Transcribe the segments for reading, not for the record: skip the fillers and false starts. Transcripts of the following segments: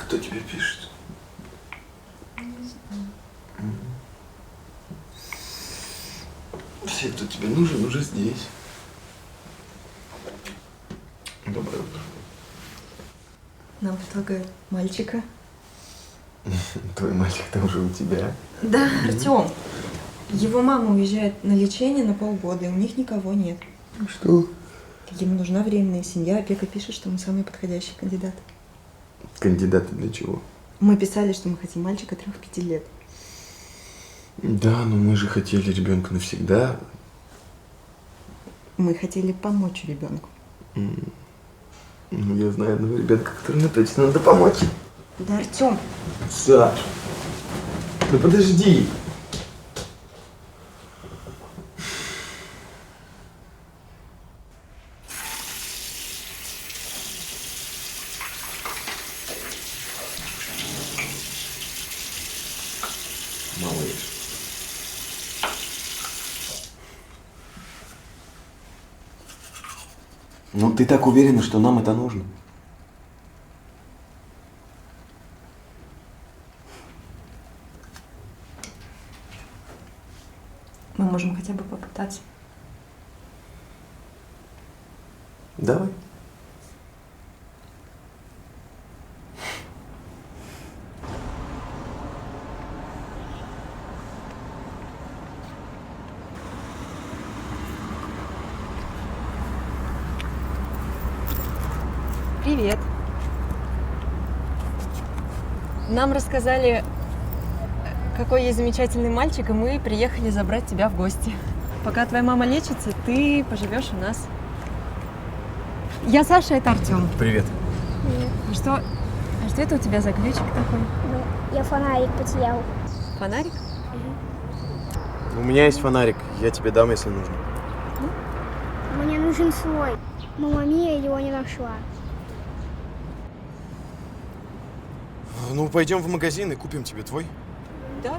Кто тебе пишет? Не знаю. Все, кто тебе нужен, уже здесь. Доброе утро. Нам предлагают мальчика. Твой мальчик-то уже у тебя. Да, Артём. Его мама уезжает на лечение на полгода, и у них никого нет. Что? Ему нужна временная семья. Опека пишет, что мы самый подходящий кандидат. Кандидаты для чего? Мы писали, что мы хотим мальчика 3-5 лет. Да, но мы же хотели ребенка навсегда. Мы хотели помочь ребенку. Ну, я знаю одного ребенка, которому точно надо помочь. Да, Артём. Саш, ну подожди. Малыш. Ну ты так уверена, что нам это нужно? Мы можем хотя бы попытаться. Давай. Привет. Нам рассказали, какой есть замечательный мальчик, и мы приехали забрать тебя в гости. Пока твоя мама лечится, ты поживешь у нас. Я Саша, это Артём. Привет. А что это у тебя за ключик такой? Я фонарик потерял. Фонарик? У меня есть фонарик, я тебе дам, если нужно. Мне нужен свой. Мама Мия его не нашла. Ну, пойдем в магазин и купим тебе твой. Да.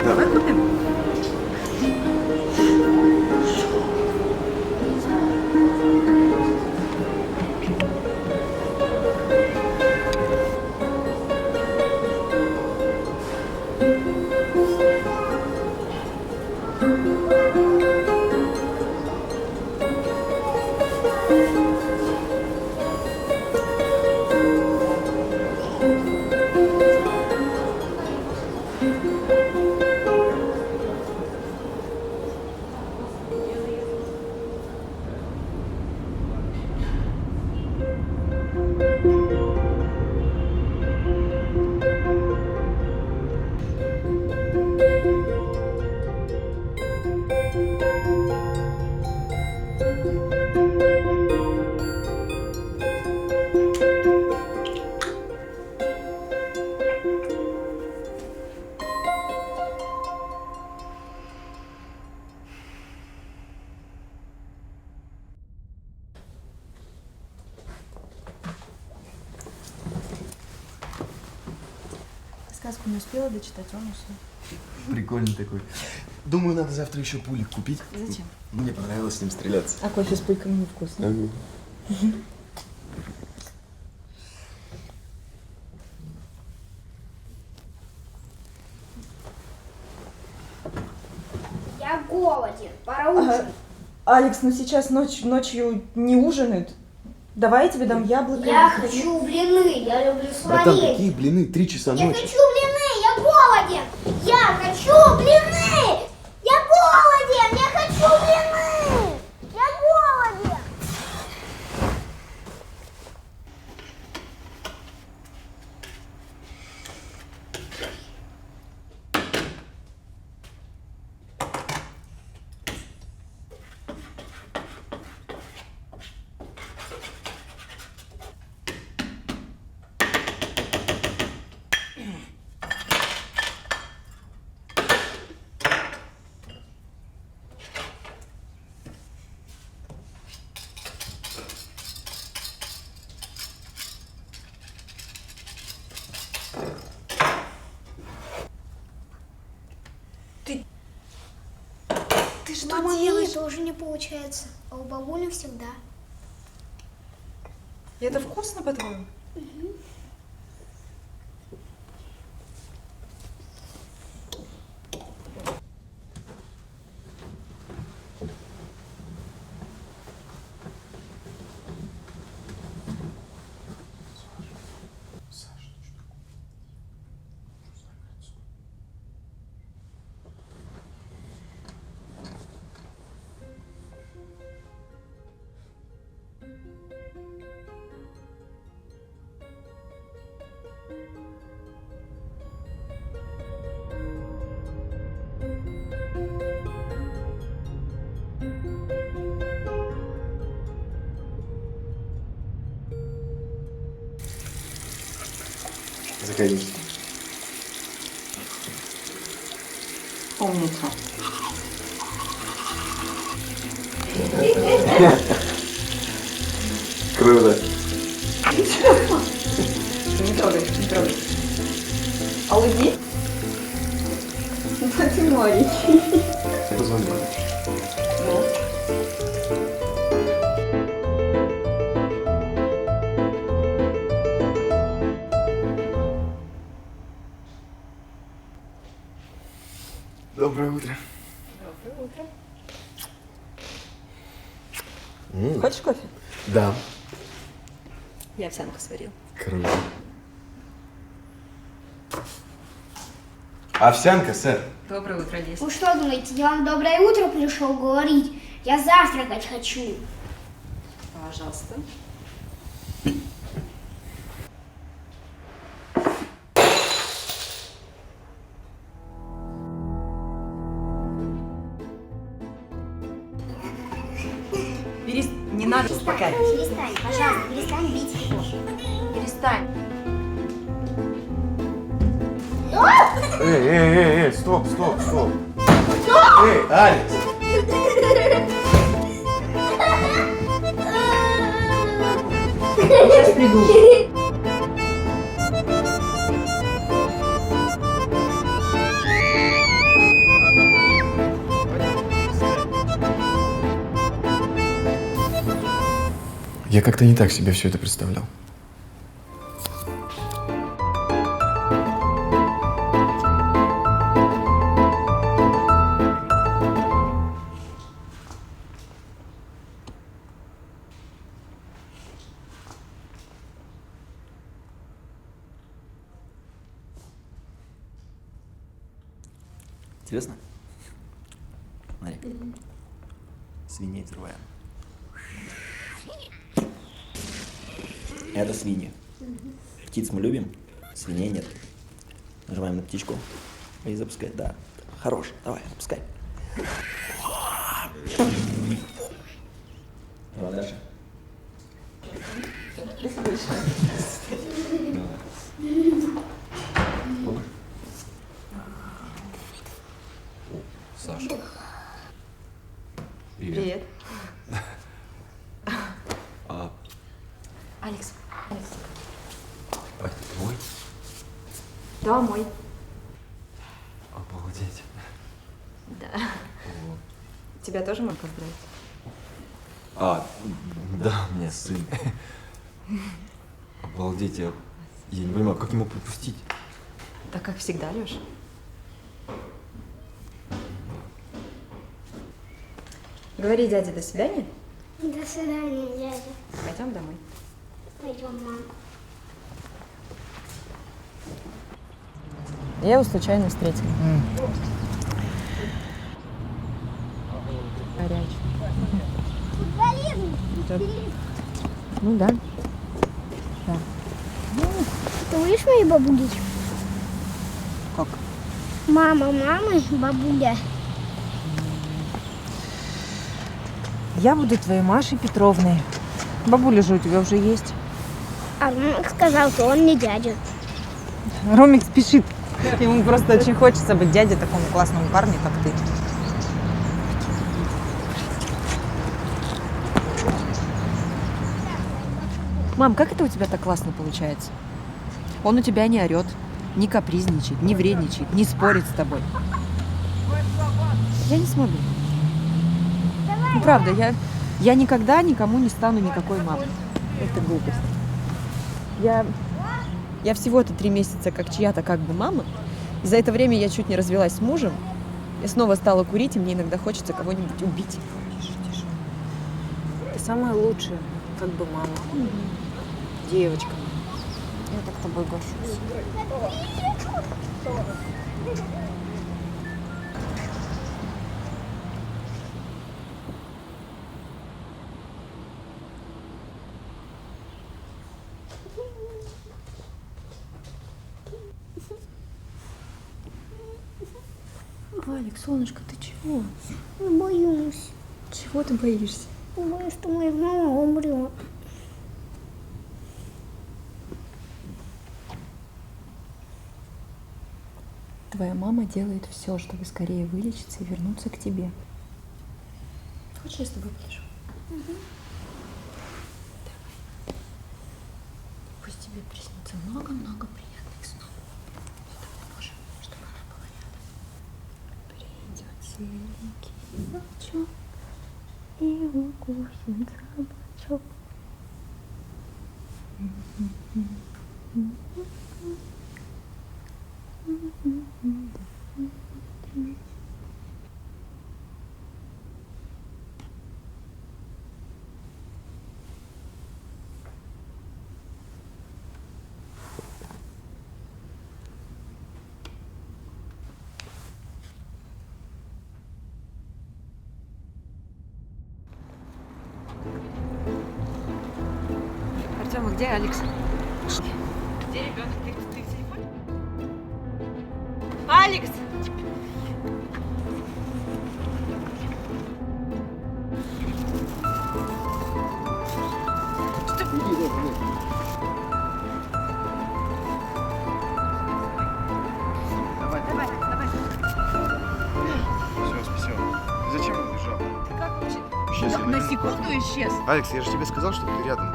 Давай купим. Сказку не успела дочитать, он уснул. Прикольный такой. Думаю, надо завтра еще пулик купить. Зачем? Мне понравилось с ним стреляться. А кофе с пульками невкусно. Я голоден. Пора ужинать. Алекс, ну сейчас ночью не ужинают. Давай я тебе дам яблоко. Я хочу блины. Я люблю Братан, сварить. какие блины? 3 часа Я ночи. хочу блины. Я голоден. Я хочу блины. Я голоден. Я хочу блины. Я голоден. Что у мамы делаешь? тоже не получается, а у бабули всегда. Это вкусно, по-твоему? Заходи. Умница. Круто. Не трогай, не трогай. А уйди. Да ты маленький. Я позвоню. Доброе утро. Доброе утро. Хочешь кофе? Да. Я овсянку сварил. Круто. Овсянка, сэр. Доброе утро, Лиз. Вы что думаете, я вам доброе утро пришел говорить? Я завтракать хочу. Пожалуйста. Не надо пока. Перестань, пожалуйста, перестань бить его. Перестань. Эй, стоп. Эй, Алекс. Сейчас приду. Я как-то не так себе все это представлял. Интересно? Смотри. Свиней взрываем. Это свиньи. Птиц мы любим, свиней нет. Нажимаем на птичку и запускай. Да. Хорош. Давай, запускай. Давай дальше. Саша. Привет. А, Алекс. Алекс. это твой? Да, мой. Обалдеть. Да. Тебя тоже можно поздравить? Да, у меня сын. Обалдеть, я не понимаю, как ему пропустить? Так как всегда, Лёш. Говори дяде до свидания. До свидания, дядя. Пойдем домой. Пойдем, мам. Я его случайно встретила. Горячий. Ну да. Ты будешь моей бабулей? Как? Мама, бабуля. Я буду твоей Машей Петровной. Бабуля же у тебя уже есть. А Ромик сказал, что он не дядя. Ромик спешит. Ему просто очень хочется быть дядей такому классному парню, как ты. Мам, как это у тебя так классно получается? Он у тебя не орет, не капризничает, не вредничает, не спорит с тобой. Я не смогу. Ну, правда, я никогда никому не стану никакой мамой. Это глупость. Я всего-то 3 месяца как чья-то как бы мама. И за это время я чуть не развелась с мужем. Я снова стала курить, и мне иногда хочется кого-нибудь убить. Ты самая лучшая, как бы мама. Девочка. Я так тобой горжусь. Алекс, солнышко, ты чего? Я боюсь. Чего ты боишься? Я боюсь, что моя мама умрет. Твоя мама делает все, чтобы скорее вылечиться и вернуться к тебе. Хочешь, я с тобой полежу? Давай. Пусть тебе приснится много-много приятных снов. Это поможет, чтобы она была рядом. Придет серенький волчок и укусит за бочок. Артем, а где Алекс? Где ребенок? Ты в телефоне? Алекс! Все, спасибо. Зачем он убежал? Исчез, я На наверное. секунду исчез. Алекс, я же тебе сказал, что ты рядом.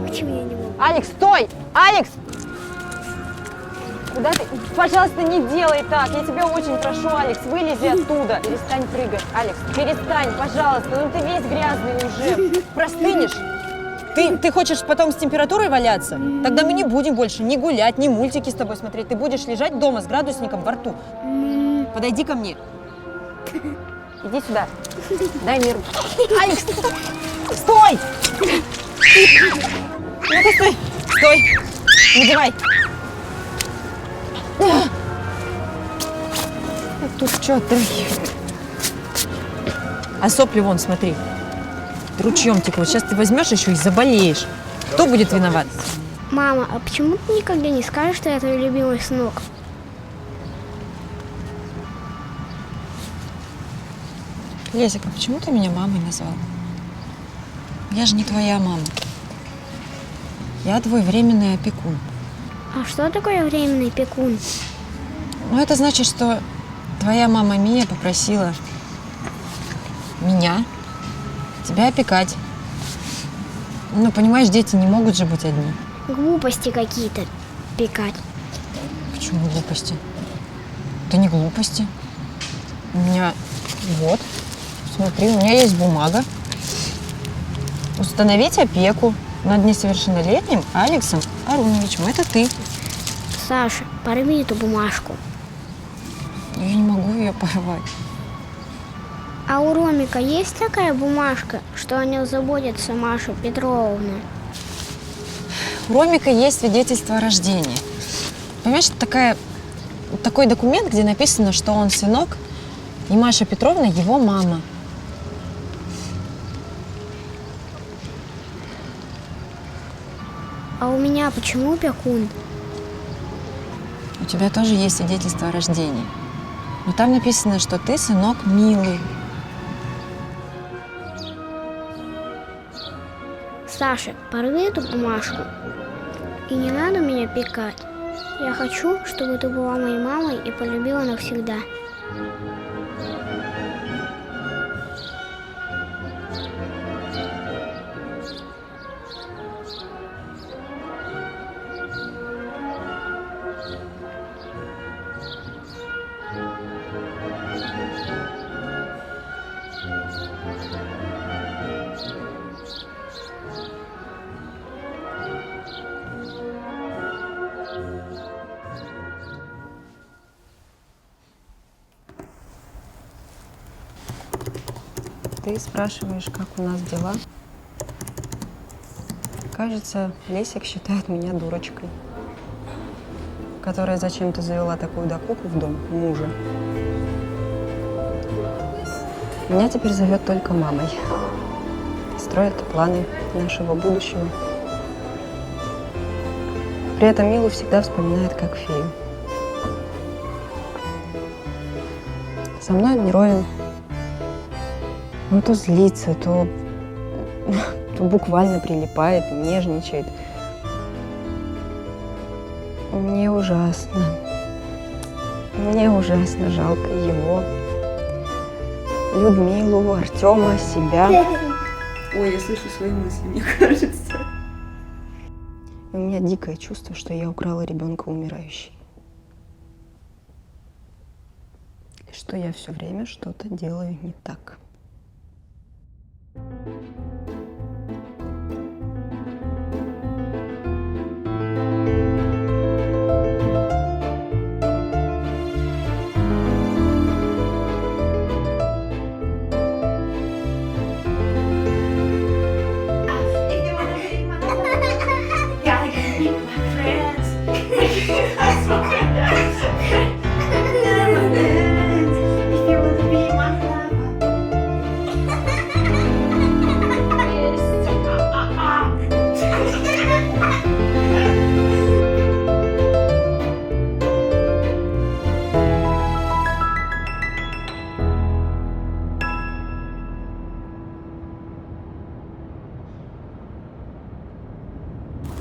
Почему я не могу? Алекс, стой! Алекс! Куда ты? Пожалуйста, не делай так. Я тебя очень прошу, Алекс, вылези оттуда. Перестань прыгать. Алекс, перестань, пожалуйста. Ну ты весь грязный уже. Простынешь? Ты хочешь потом с температурой валяться? Тогда мы не будем больше ни гулять, ни мультики с тобой смотреть. Ты будешь лежать дома с градусником во рту. Подойди ко мне. Иди сюда. Дай мне руку. Алекс, стой! Ну-ка, стой! Стой! Надевай! Тут что ты? А сопли вон, смотри. Ручьем текло. Сейчас ты возьмешь еще и заболеешь. Кто будет виноват? Мама, а почему ты никогда не скажешь, что я твой любимый сынок? Лесик, а почему ты меня мамой назвал? Я же не твоя мама. Я твой временный опекун. А что такое временный опекун? Ну, это значит, что твоя мама Мия попросила меня тебя опекать. Ну, понимаешь, дети не могут же быть одни. Глупости какие-то пекать. Почему глупости? Это не глупости. У меня вот, смотри, у меня есть бумага. Установить опеку над несовершеннолетним Алексом Аруновичем. Это ты. Саша, порви эту бумажку. Я не могу ее порвать. А у Ромика есть такая бумажка, что о нем заботится Маша Петровна? У Ромика есть свидетельство о рождении. Понимаешь, такой документ, где написано, что он сынок, и Маша Петровна его мама. А у меня почему опекун? У тебя тоже есть свидетельство о рождении. Но там написано, что ты сынок Милы. Саша, порви эту бумажку. И не надо меня пекать. Я хочу, чтобы ты была моей мамой и полюбила навсегда. Ты спрашиваешь, как у нас дела? Кажется, Лесик считает меня дурочкой, которая зачем-то завела такую докуку в дом мужа. Меня теперь зовет только мамой. Строит планы нашего будущего. При этом Милу всегда вспоминает как фею. Со мной он не ровен. Он то злится, то буквально прилипает, нежничает. Мне ужасно жалко его, Людмилу, Артема, себя. Ой, я слышу свои мысли, мне кажется. И у меня дикое чувство, что я украла ребенка умирающей. И что я все время что-то делаю не так.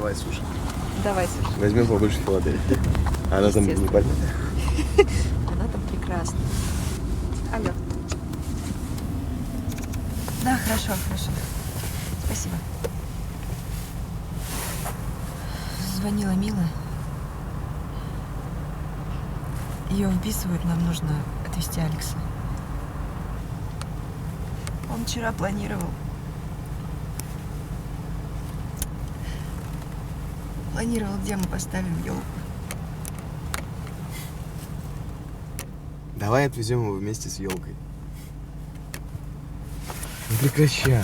Давай, слушай. Давай, слушай. Возьмем побольше Филадельфии. Она там не больная. Она там прекрасна. Алло. Да, хорошо. Спасибо. Звонила Мила. Ее вписывают, нам нужно отвезти Алекса. Он вчера планировал где мы поставим елку. Давай отвезем его вместе с елкой. Ну прекращай.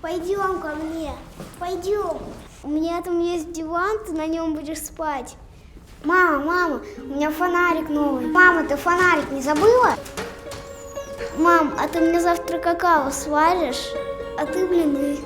Пойдем ко мне, пойдем. У меня там есть диван, ты на нем будешь спать. Мама, у меня фонарик новый. Мама, ты фонарик не забыла? Мам, а ты мне завтра какао сваришь, а ты блины.